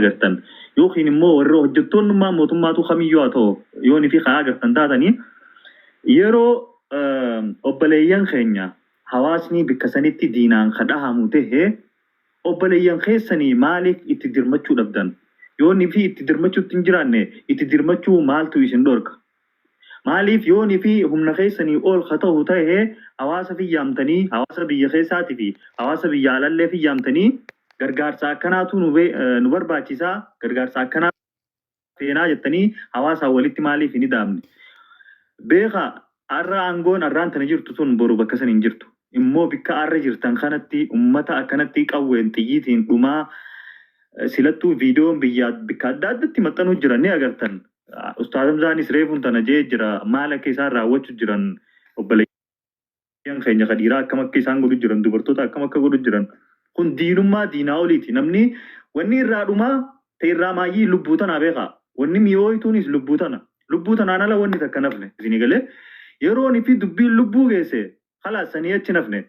agartan yookiin immoo warra hojjettoonnummaa mootummaatu kamiyyuu haa ta'u yoon fi kaa agartan taatanii yeroo obboleeyyan keenya hawaasni bikka sanitti diinaan kadhahamu ta'e obboleeyyan keessanii maaliif itti dirmachuu dhabdan yoon fi itti dirmachuutti hin jiraanne itti dirmachuu maaltu isin dhorka maaliif yoon fi humna keessanii ol ka ta'u ta'e hawaasa fiyyaamtanii hawaasa biyya keessaatii fi hawaasa biyya alallee fiyyaamtanii gargaarsa akkanaatu nu barbaachisaa gargaarsa akkanaa feenaa jettanii hawaasa walitti maaliif hin daamne beeka arra aangoon arraan tana jirtu tun boru bakka san hin jirtu immoo bikka arra jirtan kanatti ummata akkanatti qawween xiyyiitiin dhumaa silattuu viidiyoon biyyaa bikka adda addatti maxxanuu jiran ni agartan ustaaz Hamzaanis reefuun tana jee jira maal akka isaan raawwachuu jiran obboleeyyan keenya kadiiraa akkam akka isaan godhu jiran dubartoota akkam akka godhu jiran kun diinummaa diinaa oliiti namni wanni irraa dhumaa ta'e irraa maayyii lubbuu tanaa beekaa wanni mi'ooytuunis lubbuu tanaan ala wanni takka nafne isinii galee yeroon fi dubbiin lubbuu geesse halaasanii achi nafne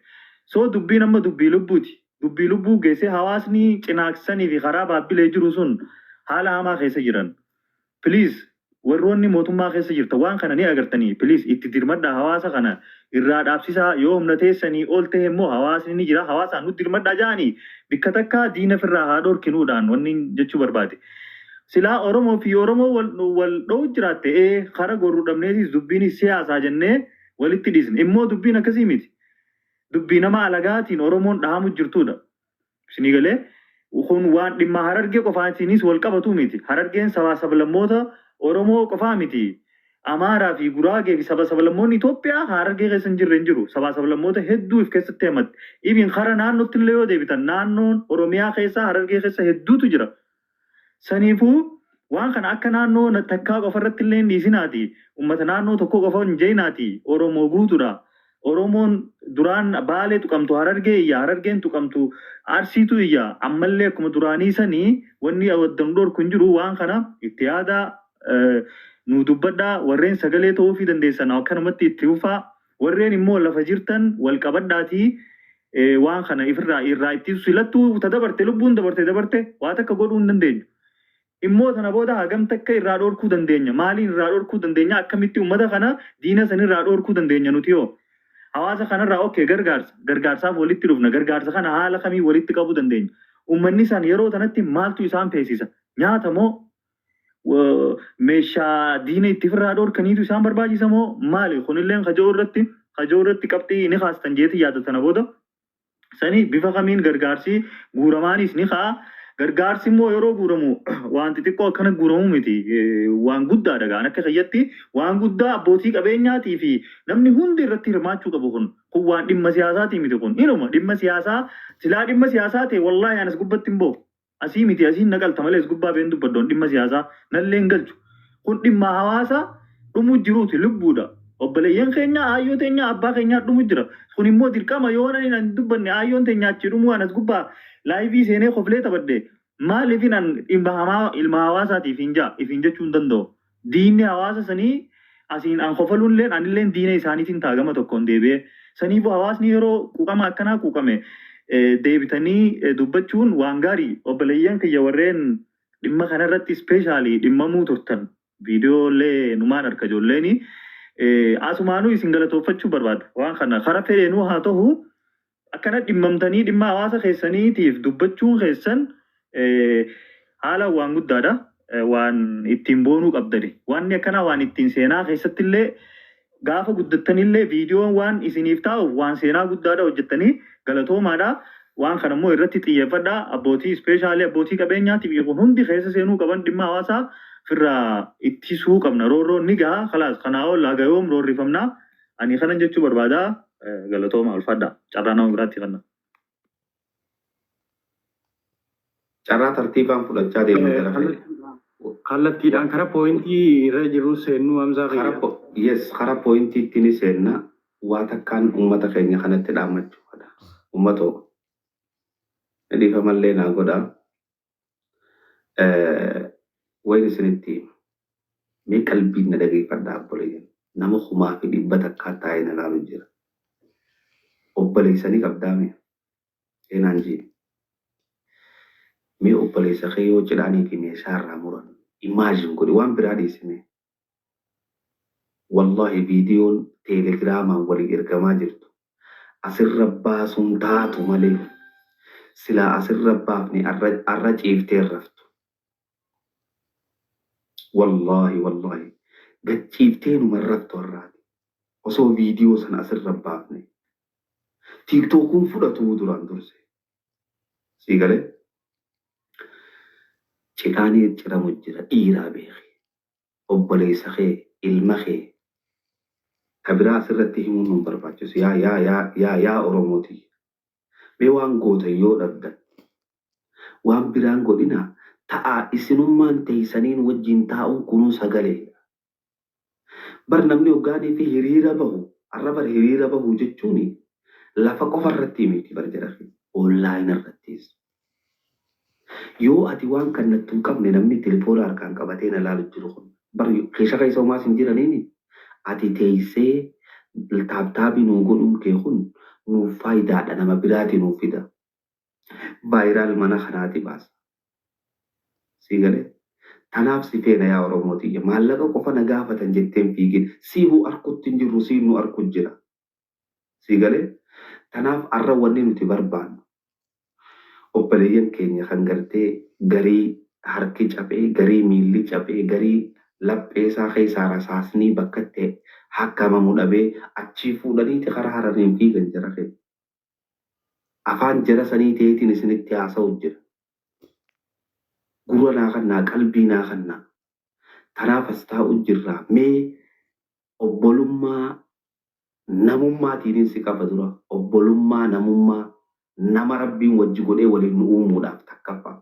soo dubbiin amma dubbii lubbuuti dubbii lubbuu geesse hawaasni cinaaksanii fi karaa baabbilee jiru sun haala hamaa keessa jiran please warroonni mootummaa keessa jirta waan kana ni agartanii please itti dirmadhaa hawaasa kana irraa dhaabsisaa yoo humna teessanii ol ta'e immoo hawaasni ni jira hawaasaan nutti dirmadhaa jaanii bikka takka diina firraa haa dhorkinuudhaan wanni jechuu barbaade. Silaa Oromoo fi Oromoo wal dha'u jiraatte kara gorruu dhabneetis dubbiin siyaasaa jennee walitti dhiisne immoo dubbiin akkasii miti. Dubbii nama alagaatiin Oromoon dhahamu jirtudha. Isinii galee kun waan dhimma Harargee qofaatiinis wal qabatu miti. Harargeen sabaa sablammoota Oromoo qofaa miti. Amaaraa fi Guraagee fi sabaa sablammoonni Itoophiyaa Harargee keessa hin jirre hin jiru. Sabaa sablammoota hedduu if keessatti himatti. Ibin kara naannootti illee yoo deebitan naannoon Oromiyaa keessa Harargee keessa hedduutu jira. Saniifuu waan kana akka naannoo takkaa qofarratti illee dhiisinaati. Uummata naannoo tokko qofa hin jeenaati. Oromoo guutuudha. Oromoon duraan Baalee tuqamtu Harargee iyya Harargeen tuqamtu Arsiitu iyya ammallee akkuma duraanii sanii wanni awwaddan dhorku hin jiru waan kana itti yaada nu dubbadhaa warreen sagalee ta'uu fi dandeessan akkanumatti itti fufaa warreen immoo lafa jirtan wal qabadhaatii waan kana irraa itti silattuu dabarte lubbuun dabarte waa takka godhuu hin dandeenyu. Immoo tana booda hagam takka irraa dhorkuu dandeenya maaliin irraa dhorkuu dandeenya akkamitti uummata kana diina san irraa dhorkuu dandeenya nuti yoo hawaasa kanarraa okay gargaarsaaf walitti dhufna gargaarsa kana haala kamii walitti qabuu dandeenya uummanni isaan yeroo tanatti maaltu isaan feesisa nyaata moo meeshaa diina itti firraa dhorkaniitu isaan barbaachisa moo maali kunilleen kajoo irratti qabxii ni kaastan jeeti yaadatana booda sanii bifa kamiin gargaarsi guuramaanis ni kaa gargaarsi immoo yeroo guuramu waan xixiqqoo akkana guuramu miti waan guddaadha gaan akka fayyatti waan guddaa abbootii qabeenyaatii fi namni hundi irratti hirmaachuu qabu kun waan dhimma siyaasaatii miti kun inuma dhimma siyaasaa silaa dhimma siyaasaa ta'e wallaahi anas gubbatti hin boofu asii miti asiin naqalta malee gubbaa been dubbaddoon dhimma siyaasaa nallee hin galchu kun dhimma hawaasa dhumuu jiruuti lubbuudha obboleeyyan keenya ayyoo teenya abbaa keenyaa dhumu jira kun immoo dirqama yoo nan dubbanne ayyoon teenya achi dhumuu anas gubbaa laayivii seenee qoflee taphadde maaliif nan ilma hawaasaatiif ifin jechuu hin danda'u diinni hawaasa sanii asiin an qofaluun leen anilleen diina isaaniitiin taagama tokkoon deebi'ee saniifuu hawaasni yeroo quuqama akkanaa quuqame deebitanii dubbachuun waan gaarii obboleeyyan kiyya warreen dhimma kanarratti ispeeshaalii dhimmamuu turtan viidiyoolee numaan harka ijoolleeni asumaanuu isin galatoofachuu barbaada waan kana kara fedheenuu haa ta'u akkana dhimmamtanii dhimma hawaasa keessaniitiif dubbachuun keessan haala waan guddaadha waan ittiin boonuu qabdani waanni akkana waan ittiin seenaa keessatti illee gaafa guddattanillee viidiyoon waan isiniif taa'u waan seenaa guddaadha hojjettanii galatoomaadha waan kana immoo irratti xiyyeeffadhaa abbootii ispeeshaalii abbootii qabeenyaatiif kun hundi keessa seenuu qaban dhimma hawaasaa firraa ittisuu qabna roorroon ni gahaa kalaas kanaa ol hagayoom roorrifamnaa ani kanan jechuu barbaadaa galatooma ulfadha carraa nama biraatti kanna. Carraa tartiibaan fudhachaa deemuu jala kallattiidhaan kara pooyintii irra jiru seennu Hamzaa kiyya. Yes kara pooyintiitti ni seenna waa takkaan uummata keenya kanatti dhaammachuudha. Uummatoo dhiifamallee naa godha. Wayin isinitti mee qalbiin na dhageeffadhaa obboleeyyan nama kumaa fi dhibba takkaa taa'ee na laalu jira. Obboleessanii qabdaame eenaan jee mee obboleessa kee yoo cidhaanii fi meeshaa irraa muran imaajin godhi waan biraa dhiisime wallahi viidiyoon teelegiraamaan walii ergamaa jirtu asirra baasuun taatu malee silaa asirra baafne arra ciiftee raftu wallahi gachiiftee numa raftu har'aati osoo viidiyoo sana asirra baafne tiiktookuun fudhatu duraan durse sii galee cidhaanii cidhamu jira dhiiraa beeki obboleessa kee ilma kee kabiraa asirratti himuun nun barbaachisu yaa Oromooti mee waan goota yoo dhabdan waan biraan godhina ta'aa isinummaan teessaniin wajjin taa'uun kunuu sagalee bar namni hoggaanii fi hiriira bahu arra bar hiriira bahu jechuun lafa qofa irratti miti bar jedhafi online irrattis yoo ati waan kannattuu hin qabne namni telefoona harkaan qabatee na laalu jiru kun bar keessa keessa homaas hin jiraniini ati teessee taaptaabii nuu godhuun kee kun nuuf faayidaadha nama biraati nuuf fida vaayiraal mana kanaati baasa sii galee tanaaf si feena yaa Oromooti maallaqa qofa na gaafatan jetteen fiigin siibuu arkutti hin jirru siin nu arku jira sii galee tanaaf arra wanni nuti barbaannu obboleeyyan keenya kan gartee garii harki cabee garii miilli cabee garii lapheesaa keessaa rasaasnii bakka ta'e hakkamamu dhabee achii fuudhaniiti karaa haraniin fiigan jira kee afaan jara sanii ta'eetiin isinitti haasa'u jira gurra naa kannaa qalbii naa kannaa tanaaf as taa'u jirraa mee obbolummaa namummaatiin si qaba dura obbolummaa namummaa nama rabbiin wajji godhee waliin nu uumuudhaaf takkaffaa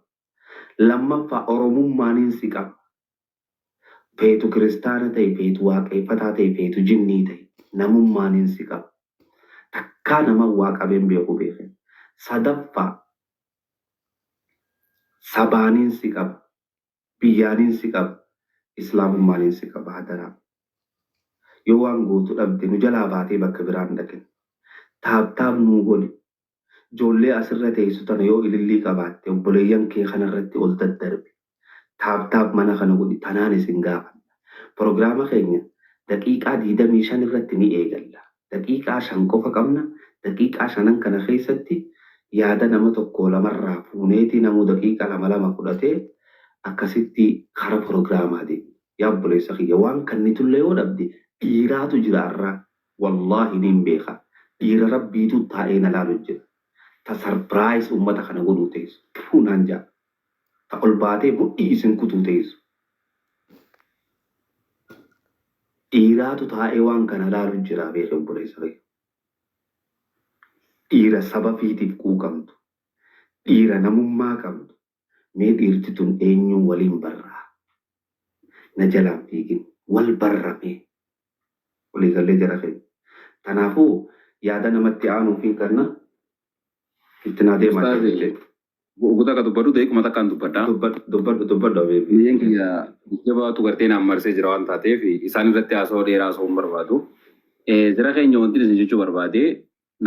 lammaffaa oromummaaniin si qaba feetu kiristaana ta'e feetu waaqeffataa ta'e feetu jinnii ta'e namummaaniin si qaba takkaa nama waaqabeen beeku beeke sadaffaa sabaaniin si qaba biyyaaniin si qaba islaamummaaniin si qaba hadaraa yoo waan gootu dhabde nu jalaa baatee bakka biraan dhaqe taaptaap nuu godhi ijoollee asirra teessu tana yoo ilillii qabaatte obboleeyyan kee kanarratti ol daddarbe taaptaap mana kana godhi tanaan isin gaafanna Proogiraama keenya daqiiqaa 25 irratti ni eegalla daqiiqaa 5 qofa qabna daqiiqaa 5 kana keessatti yaada nama tokko lamarraa fuuneeti namu daqiiqaa 2 fudhatee akkasitti kara proogiraamaa deema yaa obboleessa kiyya waan kannitullee yoo dhabde dhiiraatu jira irraa wallaahi niin beeka dhiira rabbiitu taa'ee na laalu jira ta sarpiraayis ummata kana godhuu teessu fuunaan jaa ta ol baatee mudhii isin kutuu teessu dhiiraatu taa'ee waan kana laalu jira beeka obboleessa kiyya dhiira saba fiitiif quuqamtu dhiira namummaa qabdu mee dhiirti tun eenyuun waliin barraa na jalaan fiigin wal barrame waliigallee jara keenya kanaafuu yaada namatti aanuuf hin kanna itti naa deemaa jirte Uguta ka dubbadhu ta'e kuma takkaan dubbadha. dubbadhu abeebi Biyyeen kiyya jabaatu gartee naan marsee jira waan taateef isaan irratti haasawaa dheeraa haasawuu hin barbaadu. Jara keenya wanti isin jechuu barbaade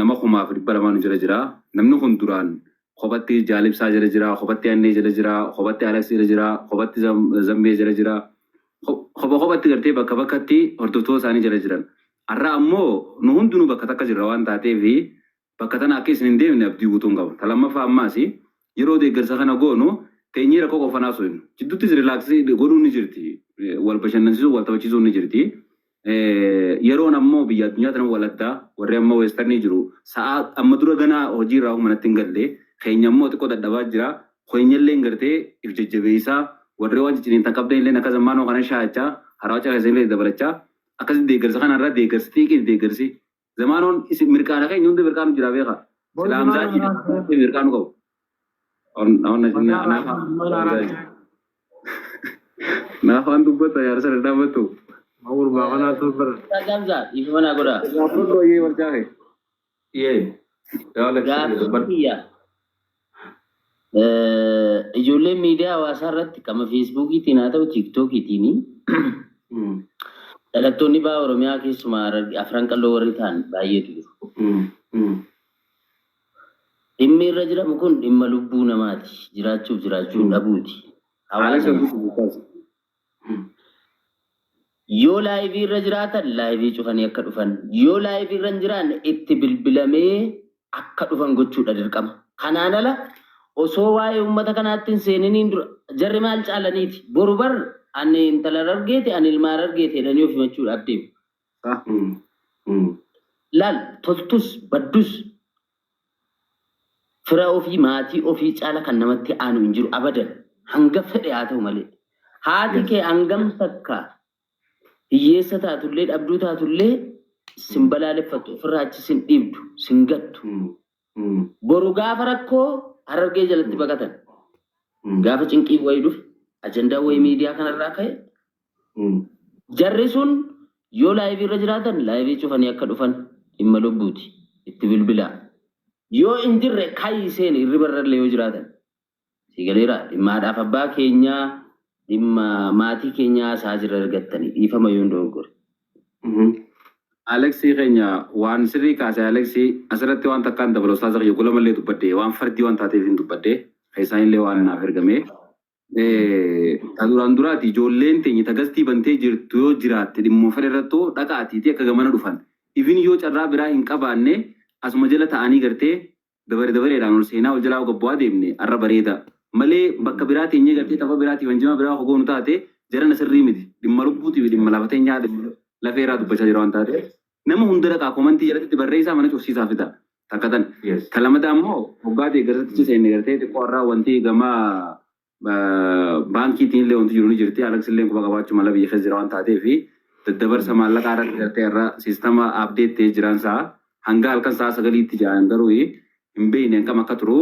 nama 2,200 jira jira. Namni kun duraan kophatti jaalibsaa jira jira, kophatti annee jira jira, kophatti alaksii jira jira, kophatti zambee jira jira. Kophatti gartee bakka bakkatti hordoftoota isaanii jira jiran. Har'a ammoo nu hundinuu bakka takka jirra waan taateef bakka tana akka isin hin deemne abdii guutuun qaba. Ta lammaffaa ammaas yeroo deeggarsa kana goonu teenyee rakkoo qofanaa sun jidduutti rilaaksii godhuun ni jirti. Wal bashannansiisuu wal taphachiisuun ni jirti. Yeroon ammoo biyya addunyaa tana waladdaa warri amma weestarnii jiru sa'a amma dura ganaa hojii irraa manatti hin galle keenya ammoo xiqqoo dadhabaa jira. Keenyallee hin gartee if jajjabeessaa warri waan cicciniin tan qabdan illee akka zammaanoo kana shaachaa haraa caqasee illee dabalachaa akkasii deeggarsa kanarraa deeggarsi xiqqii deeggarsi zamaanoon isin mirqaana keenya hundi mirqaanu jira beeka. Islaamzaa mirqaanu qabu. Nafaan dubbata yaarsa dadhaabatu. Mawur baaqanaa turbar. Gamza, ifu mana goda. Nafaan yee warjaahe. yee Gaaffiya. Ijoollee miidiyaa hawaasaa irratti kama feesbuukiitiin haa ta'u tiiktookiitiin dhalattoonni ba'aa Oromiyaa keessumaa afran qalloo warri ta'an baay'eetu jiru. Dhimmi irra jiramu kun dhimma lubbuu namaati. Jiraachuuf jiraachuu dhabuuti. Hawaasa yoo laayivii irra jiraatan laayivii cufanii akka dhufan. Yoo laayivii irra hin jiraanne itti bilbilamee akka dhufan gochuudha dirqama. Kanaan ala osoo waa'ee uummata kanaatti hin seeniniin dura jarri maal caalaniiti? Boru bar ani intala argeeti ani ilmaa argeeti jedhanii of himachuudhaaf deemu. Laal toltus baddus fira ofii maatii ofii caala kan namatti aanu hin jiru abadan hanga fedhe haa ta'u malee. Haati kee hangam takka hiyyeessa taatullee dhabduu taatullee sin balaaleffattu ofirraa achi sin dhiibdu sin gattu. Boru gaafa rakkoo harargee jalatti baqatan. Gaafa cinqii wayii dhufe ajandaa wayii miidiyaa kanarraa ka'e. Jarri sun yoo laayivii irra jiraatan laayivii cufanii akka dhufan dhimma lubbuuti itti bilbilaa. Yoo hin jirre kaayii seen hirriba irrallee yoo jiraatan. Sigaleera dhimmaadhaaf abbaa keenyaa dhimma maatii keenyaa haasaa jira argattanii dhiifama yoo hin dogoggore. Alexii keenya waan sirrii kaasee Alexii asirratti waan takkaan dabaloo isaa zaqa yogola mallee dubbadde waan fardii waan taateef hin dubbadde keessaan illee waan naaf ergame. Duraan duraati ijoolleen teenya tagastii bantee jirtu yoo jiraatte dhimmoo fedhe irrattoo dhaqaatiiti akka gamana dhufan. Ifin yoo carraa biraa hin qabaanne asuma jala ta'anii gartee dabareedhaan ol seenaa ol jalaa gabbu'aa deemne arra bareeda. Malee bakka biraa teenyee gartee tapha biraatiif hanjima biraa hogoonu taate jarana sirrii miti dhimma lubbuutiif dhimma lafateenyaa lafeeraa dubbachaa jira waan taate. Nama hunda dhaqaa komantii jalatti barreessaa mana cufsiisaa fida. Takkatan. Kalamada ammoo hoggaa deeggartichi seenne gartee xiqqoo irraa wanti gama baankiitiin illee wanti jiru ni jirti. Alex illee quba qabaachuu mala biyya keessa jira waan taateef daddabarsa maallaqaa irratti gartee irra siistama abdeettee jiransaa hanga halkan sa'a sagaliitti jedhan garuu hin beekne akkam akka turu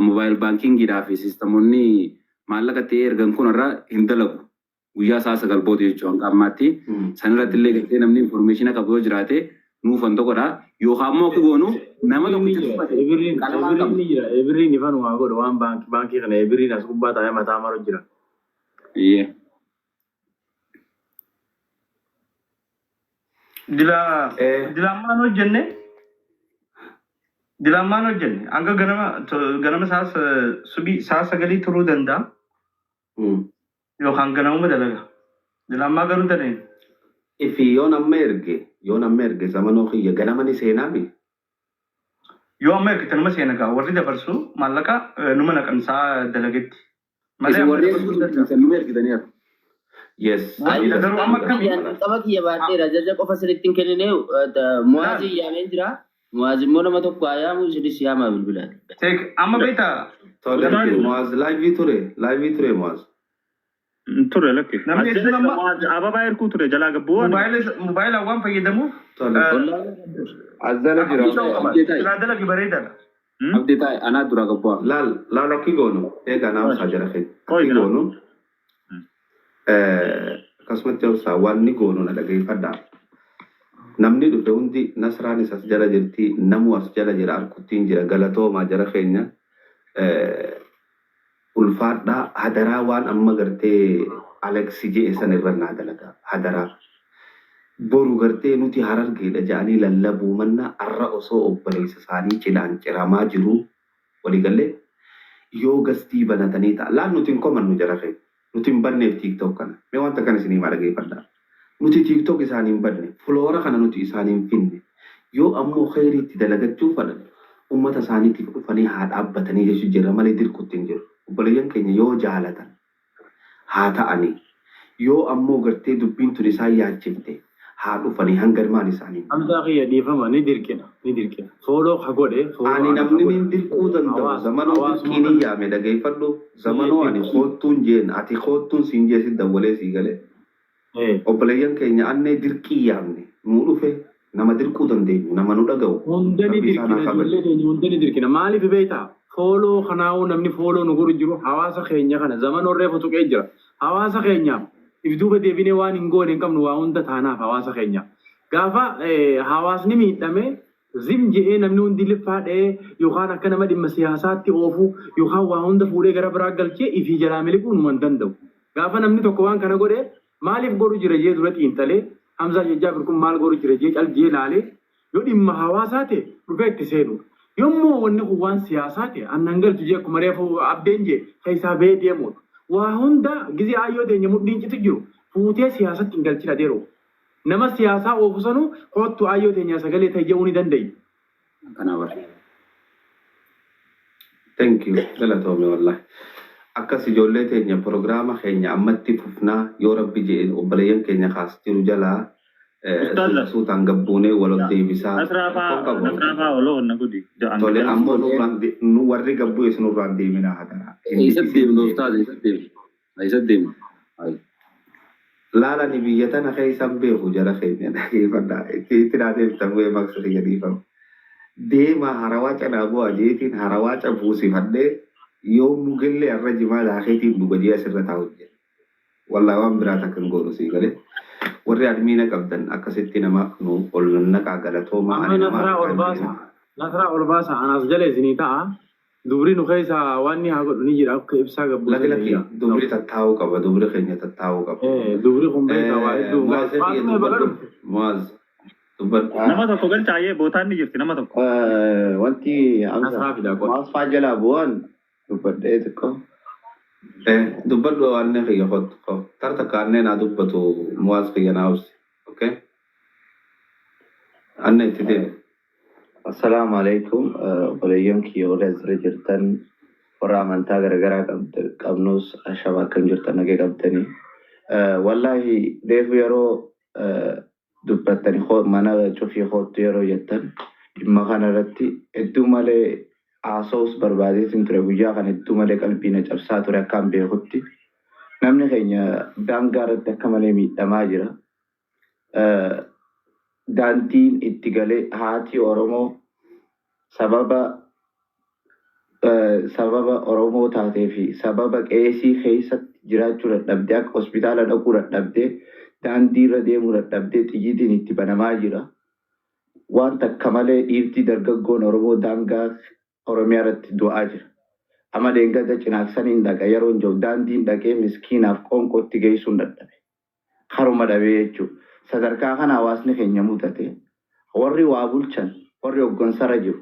moobaayil baankingiidhaa fi siistamoonni maallaqa ta'ee ergan kun irra hin dalagu. Guyyaa sa'a sagal booda jechuun hanga ammaatti sanirratti illee gartee namni infoormeeshina qabu yoo jiraate nuufan tokkodha. Yookaan immoo akka goonu nama tokkicha dubbate. Ebiriin ifan waa godhu waan baankii kana ebiriin as gubbaa taa'ee mataa maru jira. Dilamaan hojjenne hanga ganama sa'a sagalii turuu danda'a. Yookaan ganamuma dalaga. Dilamaa garuu daneen. Ifi yoo nama erge zamanoo kiyya ganamani seenaa mi? Yoo amma ergite nama seena gaa warri dabarsu maallaqa numa naqan sa'a dalagetti. Isin warri numa ergitaniiru. Yes. Garuu amma akkamiin? Qaba kiyya baadheera jaja qofa sirriitti hin kennine muwaazii yaameen jira. Muwaazii immoo nama tokko ayaamu isinis yaamaa bilbilaan. Amma beektaa? Muwaaz laayivii ture Muwaaz. Ture lakki. Namni hedduun amma ababaa erguu ture jalaa gabbuu. Mobaayila waan fayyadamu. Azzala jira. Irraa dalagi bareedaadha. Abdeetaa anaa dura gabbu'a. Laal akki goonu eegaa naaf isaa jala keenya. Akki goonu akkasumatti obsaa waan ni goonu na dhageeffadhaa. Namni dhufe hundi Nasraanis as jala jirti namu as jala jira arkuttiin jira galatoomaa jala keenya. Ulfaadhaa hadaraa waan amma gartee Alex jee san irra naa dalaga hadaraa. Boru gartee nuti harargeedha jedhanii lallabuu manna arra osoo obboleessa isaanii cidhaan ciramaa jiru waliigallee yoo gastii banatanii ta'a. Laan nuti hin komannu jara keenya. Nuti hin banneef TikTok kana. Mee wanta kana isinii maa dhageeffadhaa. Nuti TikTok isaanii hin banne. Fuloora kana nuti isaanii hin finne. Yoo ammoo khayriitti dalagachuu fadhan ummata isaaniitiif dhufanii haa dhaabbatanii jechuun jira malee dirquutti hin jiru. Obboleeyyan keenya yoo jaalatan haa ta'anii yoo ammoo gartee dubbiin tun isaan yaachifte haa dhufanii hanga ilmaan isaanii. Hamzaa kiyya dhiifama ni dirqina. Fooloo ha godhe. Ani namni ni dirquu danda'u zamanoo dirqii ni yaame dhageeffadhu zamanoo ani koottuun jeen ati koottuun siin jeesit dawwalee sii galee. Obboleeyyan keenya annee dirqii yaamne nuu dhufe nama dirquu dandeenyu nama nu dhaga'u. Hundani dirqina maaliif beektaa? Fooloo kanaa'uu namni fooloo nu godhu jiru hawaasa keenya kana zamanoo reefu tuqee jira. Hawaasa keenyaaf if duuba deebinee waan hin goone hin qabnu waa hunda taanaaf hawaasa keenya. Gaafa hawaasni miidhame zim je'ee namni hundi liffaadhee yookaan akka nama dhimma siyaasaatti oofu yookaan waa hunda fuudhee gara biraa galchee ifii jalaa miliquu nu hin danda'u. Gaafa namni tokko waan kana godhe maaliif godhu jira jee dura xiinxalee Hamzaa Jajjaafir kun maal godhu jira jee caljee laalee yoo dhimma hawaasaa ta'e dhufee itti seenu. yommuu wanni kun waan siyaasaa ta'e annan galtu jee akkuma reefu abdeen jee keessaa bee deemu waa hunda gizii ayyoo teenya mudhiin citu jiru fuutee siyaasatti hin galchina deero nama siyaasaa oofusanu kottu ayyoo teenya sagalee tayya'uu ni danda'i. Kanaaf. Thank you. Galatoome wallahi. Akkas ijoollee teenya pirogiraama keenya ammatti fufnaa yoo rabbi jedheen obboleeyyan keenya kaas jiru jalaa suutaan gabbuunee wal deebisaa. Nasraafaa oloo onna gudi. Tole ammoo nu warri gabbuu isinurraan deeminaa hadara. Eessatti deemnu ustaaz eessatti deemnu. Laala ni biyya tana keessan beeku jara keenya dhageeffadhaa. Itti dhaateeftan bu'ee maqsa kiyya dhiifamu. Deema harawaa canaa bu'aa jeetiin harawaa cabuusifadhee yoo mugillee irra jimaa laakeetiin dhugajee asirra taa'u jedhe. Wallaa waan biraa takkan godhu sii galee. Warri admiina qabdan akkasitti nama nu ol naqaa galatoomaa. Amma Nasraa ol baasa anas jala isinii ta'a. Dubri nu keessa waan ni haa godhu ni jira akka ibsaa gabbu. Lakki dubri tattaa'uu qaba dubri keenya tattaa'uu qaba. Dubri kun beekaa waa hedduu. Muaz. Nama tokko galchaayee bootaan ni jirti nama tokko. Wanti Muaz faa jalaa bu'aan dubbadhee xiqqoo. Dubbadhu waan kiyya kottu. Tarta kaannee naa dubbatu Muaz kiyya naa obsi. Okay? Anna itti deemu. Assalamu alaikum. Obboleeyyan kiyya warra asirra jirtan warra amantaa garaagaraa qabnus ashaba akkam jirtan nagee qabdanii. Wallaahi reefu yeroo dubbattanii mana cufii hoottu yeroo jettan dhimma kanarratti hedduu malee haasa'uus barbaadeetiin ture guyyaa kana hedduu malee qalbii na cabsaa ture akkaan beekutti namni keenya daangaa irratti akka malee miidhamaa jira. Daandiin itti galee haati Oromoo sababa Oromoo taatee fi sababa qeesii keessatti jiraachuu dadhabdee akka hospitaala dhaquu dadhabdee daandii irra deemuu dadhabdee xiyyiitiin itti banamaa jira. Waan takka malee dhiirtii dargaggoon Oromoo daangaa Oromiyaa irratti du'aa jira. Amma deengada cinaaksaniin dhaqa yeroo hin jiru daandiin dhaqee miskiinaaf qoonqootti geessuun dadhabe. Haruma dhabee jechuudha. Sadarkaa kana hawaasni keenya mudate warri waa bulchan warri hoggonsarra jiru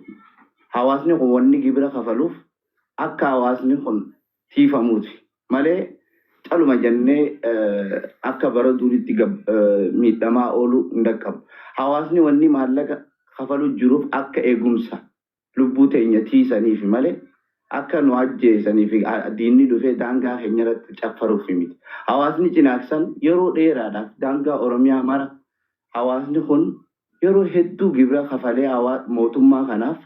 hawaasni kun wanni gibira kafaluuf akka hawaasni kun tiifamuuti malee caluma jennee akka bara duriitti miidhamaa oolu hin dhaqqabu. Hawaasni wanni maallaqa kafaluu jiruuf akka eegumsa lubbuu teenya tiisaniif malee akka nu ajjeesaniif diinni dhufee daangaa keenya irratti caffaruuf miti. Hawaasni cinaaksan yeroo dheeraadhaaf daangaa Oromiyaa mara hawaasni kun yeroo hedduu gibira kafalee mootummaa kanaaf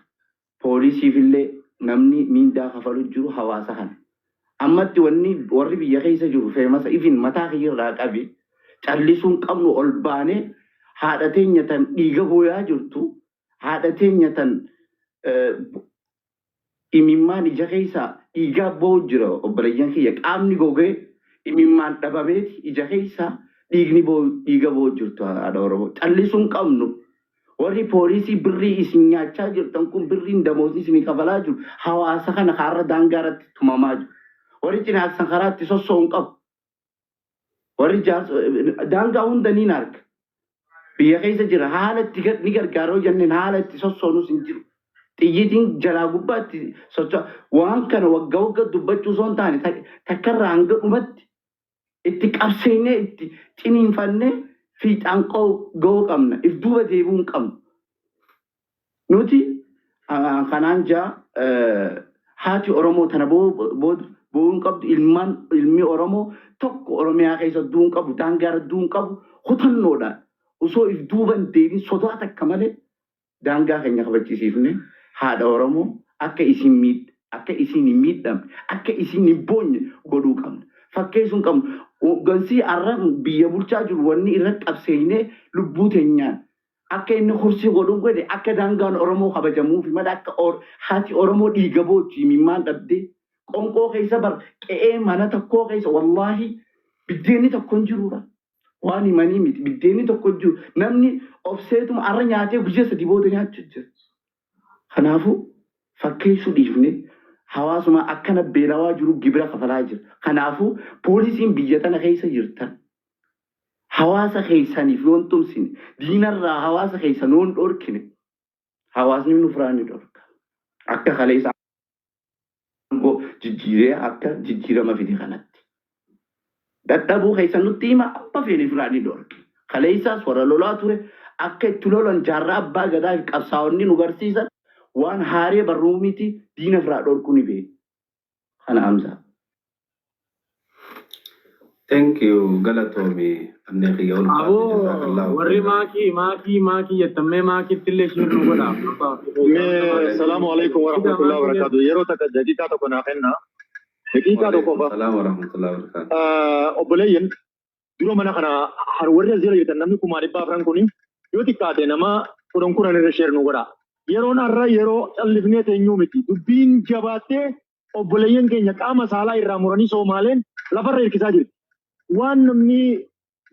poolisiif illee namni miindaa kafaluu jiru hawaasa kana. Ammatti warri biyya keessa jiru feemasa ifin mataa kiyyarraa qabe callisuun qabnu ol baanee haadha teenya tan dhiiga booyaa jirtu haadha teenya tan imimmaan ija keessaa dhiigaa boo'u jira obboleeyyan kiyya qaamni gogee imimmaan dhabameeti ija keessaa dhiiga boo'u jirtu haadha Oromoo. Callisuun qabnu warri poolisii birrii isin nyaachaa jirtan kun birriin damoosni isin kafalaa jiru hawaasa kana kaarra daangaa irratti tumamaa jiru. Warri cinaaksan karaa itti sosso'uun qabu. Warri daangaa hunda ni arga. Biyya keessa jira haala itti ni gargaaroo jenneen haala itti sossoonus hin jiru. Xiyyiitiin jalaa gubbaatti socho'a. Waan kana waggaa dubbachuu osoo hin taane takkarraa hanga dhumatti itti qabseenee itti ciniinfannee fiixaan ga'uu qabna. If duuba deebi'uu hin qabnu. Nuti kanaan haati Oromoo tana boo'uu hin qabdu ilmi Oromoo tokko Oromiyaa keessa du'uu hin qabu daangaa irra du'uu hin qabu hutannoodhaan osoo if duuba hin deebiin sodaa takka malee daangaa keenya kabachiisiifne. Haadha Oromoo akka isin hin miidhamne akka isin hin boonye godhuu qabna. Fakkeessuu hin qabnu. Hooggansii har'a biyya bulchaa jiru wanni irratti qabseenee lubbuu teenyaan akka inni horsii godhuun godhe akka daangaan Oromoo kabajamuufi mala akka haati Oromoo dhiiga boochi imimmaan dhabdee qonqoo keessa qe'ee mana tokkoo keessa wallaahi biddeenni tokko hin jiruudha. Waan himanii miti biddeenni tokko hin jiru namni obseetuma har'a nyaatee guyyaa sadii booda nyaachuu jira. Kanaafuu fakkeessuu dhiifne hawaasuma akkana beelawaa jiru gibira kafalaa jira. Kanaafuu poolisiin biyya tana keessa jirtan hawaasa keessaniif yoon tumsine diinarraa hawaasa keessan yoon dhorkine hawaasni nu firaan ni dhorka. Akka kaleessa jijjiiree akka jijjiirama fide kanatti. Dadhabuu keessan nutti hima abba feene firaanii dhoorge. Kaleessaas warra lolaa ture akka itti lolan jaarraa abbaa gadaa fi qabsaa'onni nu garsiisan waan haaree barruu miti diina firaa dhorkuu ni beeku. Kana Hamza. Thank you Galatomi Anneki Yol Abo warri maakii jettamee maakiitti illee isheen nu godha. Assalamu alaikum warahmatullahi wabarakatuh. Yeroo takka daqiiqaa tokko naaf kennaa. Daqiiqaa tokko fa. Assalamu warahmatullahi wabarakatuh. Obboleeyyan dura mana kana warri as jala jirtan namni kumaa dhibbaa afran kuni yoo xiqqaate nama kudhan kudhan irra sheer nu godha. Yeroon har'a yeroo callifnee teenyuu miti. Dubbiin jabaattee obboleeyyan keenya qaama saalaa irraa muranii Soomaaleen lafarra hirkisaa jirti. Waan namni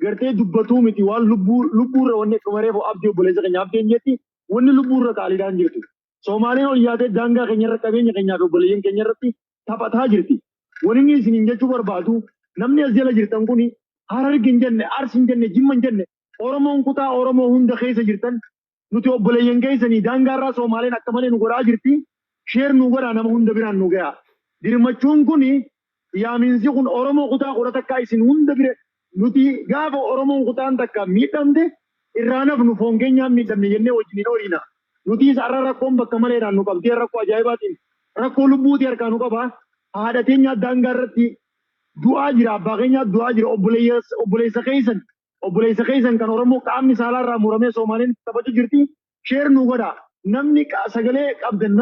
gartee dubbatuu miti waan lubbuurra wanni dhumareef abdii obboleessa keenya abdiin jetti wanni lubbuurra qaaliidhaan jirtu. Soomaaleen ol yaatee daangaa keenya irra qabeenya keenyaa fi obboleeyyan keenya irratti taphataa jirti. Wanni isiniin jechuu barbaadu namni as jala jirtan kuni Hararge hin jenne, Arsi hin jenne, Jimma hin jenne, Oromoon kutaa Oromoo hunda keessa jirtan nuti obboleeyyan keessanii daangaarraa Soomaaleen akka malee nu godhaa jirti. Sheer nu godhaa nama hunda biraan nu ga'a. Dirmachuun kuni yaaminsi kun Oromoo kutaa kudha takkaa isin hunda bire nuti gaafa Oromoon kutaan takka miidhamte irraa nafnu foon keenyaan miidhamne jennee wajjin horiina. Nuti sarara rakkoon bakka maleedhaan nu qabdee rakkoo ajaa'ibaatiin rakkoo lubbuuti harkaa nu qaba. Haadha teenya daangaa irratti du'aa jira abbaa keenya du'aa jira obboleessa keessan kan Oromoo qaamni saalaa irraa muramee Soomaaleen taphatu jirti. Sheer nu godha namni sagalee qabdan